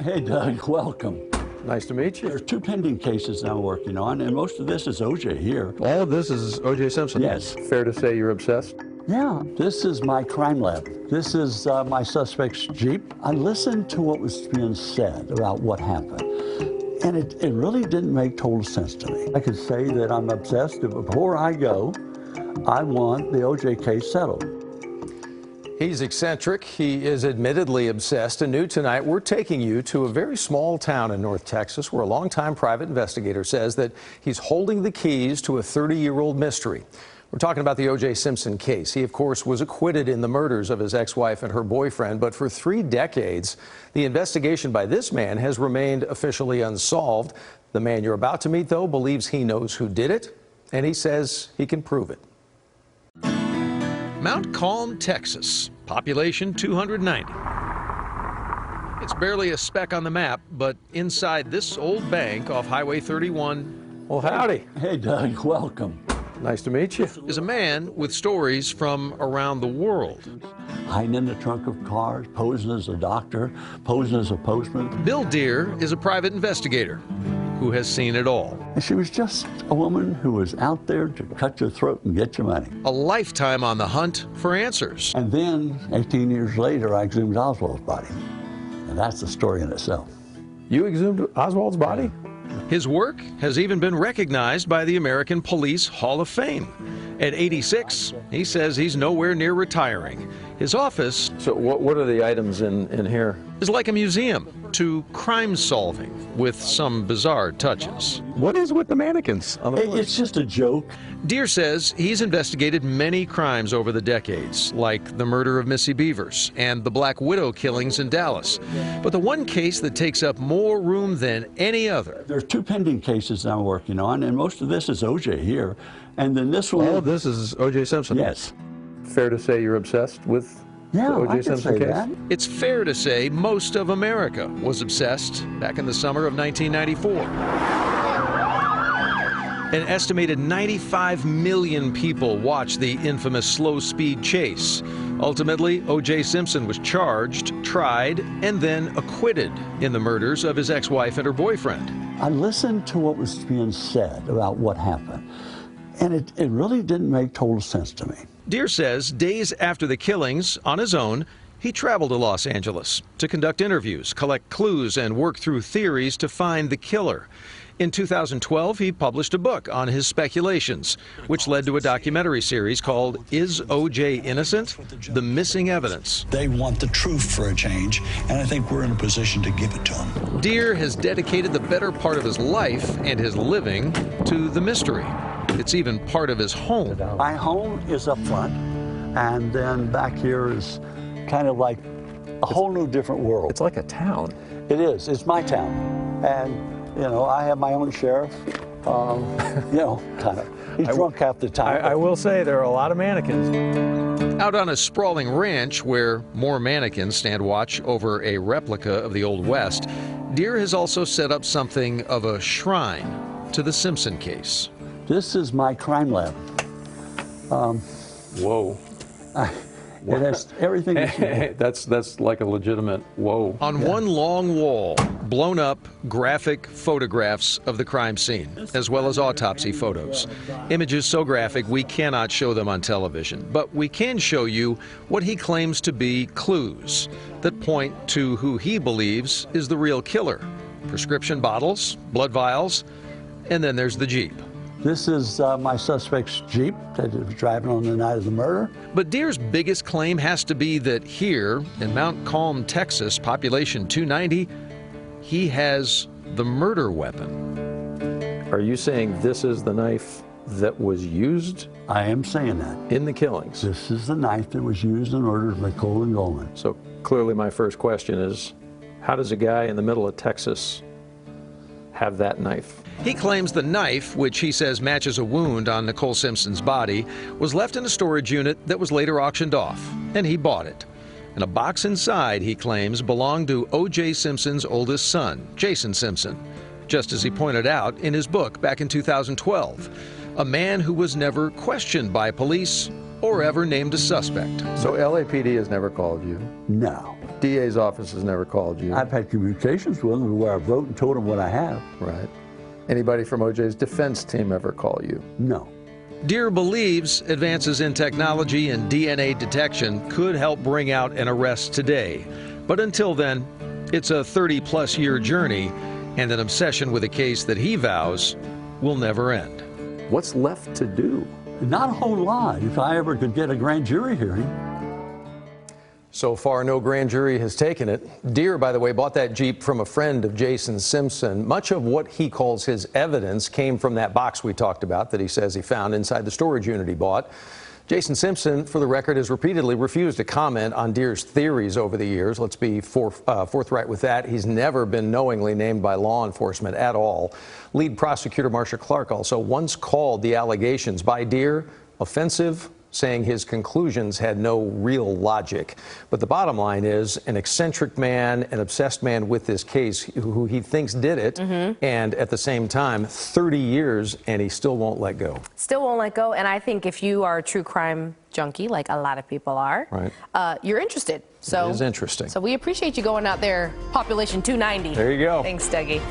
Hey, Doug, welcome. Nice to meet you. There are two pending cases I'm working on, and most of this is OJ here. All of this is O.J. Simpson? Yes. Fair to say you're obsessed? Yeah, this is my crime lab. This is my suspect's Jeep. I listened to what was being said about what happened, and it really didn't make total sense to me. I could say that I'm obsessed, but before I go, I want the OJ case settled. He's eccentric. He is admittedly obsessed. And new tonight, we're taking you to a very small town in North Texas where a longtime private investigator says that he's holding the keys to a 30-year-old mystery. We're talking about the O.J. Simpson case. He, of course, was acquitted in the murders of his ex-wife and her boyfriend, but for 3 decades, the investigation by this man has remained officially unsolved. The man you're about to meet, though, believes he knows who did it, and he says he can prove it. Mount Calm, Texas, population 290. It's barely a speck on the map, but inside this old bank off Highway 31... Well, howdy. Hey, Doug, welcome. Nice to meet you. ...is a man with stories from around the world. Hiding in the trunk of cars, posing as a doctor, posing as a postman. Bill Deere is a private investigator who has seen it all. And she was just a woman who was out there to cut your throat and get your money. A lifetime on the hunt for answers. And then, 18 years later, I exhumed Oswald's body. And that's the story in itself. You exhumed Oswald's body? His work has even been recognized by the American Police Hall of Fame. At 86, he says he's nowhere near retiring. His office... So what are the items in here? ...is like a museum to crime solving with some bizarre touches. What is with the mannequins on the floor? It's just a joke. Deere says he's investigated many crimes over the decades, like the murder of Missy Beavers and the Black Widow killings in Dallas. But the one case that takes up more room than any other... There are 2 pending cases I'm working on, and most of this is OJ here. And then this one... All of this is O.J. Simpson? Yes. Fair to say you're obsessed with the O.J. Simpson case? That. It's fair to say most of America was obsessed back in the summer of 1994. An estimated 95 million people watched the infamous slow-speed chase. Ultimately, O.J. Simpson was charged, tried, and then acquitted in the murders of his ex-wife and her boyfriend. I listened to what was being said about what happened, and it really didn't make total sense to me. Deere says days after the killings, on his own, he traveled to Los Angeles to conduct interviews, collect clues, and work through theories to find the killer. In 2012, he published a book on his speculations, which led to a documentary series called Is O.J. Innocent? The Missing Evidence. They want the truth for a change, and I think we're in a position to give it to them. Deere has dedicated the better part of his life and his living to the mystery. It's even part of his home. My home is up front, and then back here is kind of like a whole new different world. It's like a town. It is. It's my town. And, you know, I have my own sheriff, you know, kind of. He's drunk half the time. I will say there are a lot of mannequins. Out on a sprawling ranch where more mannequins stand watch over a replica of the Old West, Deere has also set up something of a shrine to the Simpson case. This is my crime lab. Whoa. It has everything. That's like a legitimate whoa. On one long wall, blown up graphic photographs of the crime scene, as well as autopsy photos. Images so graphic we cannot show them on television, but we can show you what he claims to be clues that point to who he believes is the real killer. Prescription bottles, blood vials, and then there's the Jeep. This is my suspect's Jeep that he was driving on the night of the murder. But Deere's biggest claim has to be that here in Mount Calm, Texas, population 290, he has the murder weapon. Are you saying this is the knife that was used? I am saying that. In the killings? This is the knife that was used in murder of Nicole and Goldman. So clearly my first question is, how does a guy in the middle of Texas have that knife? He claims the knife, which he says matches a wound on Nicole Simpson's body, was left in a storage unit that was later auctioned off, and he bought it. And a box inside, he claims, belonged to O.J. Simpson's oldest son, Jason Simpson, just as he pointed out in his book back in 2012, a man who was never questioned by police or ever named a suspect. So LAPD has never called you? No. DA's office has never called you. I've had communications with them where I wrote and told them what I have. Right. Anybody from OJ's defense team ever call you? No. Deere believes advances in technology and DNA detection could help bring out an arrest today. But until then, it's a 30-plus year journey and an obsession with a case that he vows will never end. What's left to do? Not a whole lot if I ever could get a grand jury hearing. So far, no grand jury has taken it. Deere, by the way, bought that Jeep from a friend of Jason Simpson. Much of what he calls his evidence came from that box we talked about that he says he found inside the storage unit he bought. Jason Simpson, for the record, has repeatedly refused to comment on Deere's theories over the years. Let's be forthright with that. He's never been knowingly named by law enforcement at all. Lead prosecutor Marcia Clark also once called the allegations by Deere offensive, saying his conclusions had no real logic. But the bottom line is an eccentric man, an obsessed man with this case who he thinks did it, and at the same time, 30 years, and he still won't let go. Still won't let go, and I think if you are a true crime junkie, like a lot of people are, you're interested. So it is interesting. So we appreciate you going out there, Population 290. There you go. Thanks, Dougie.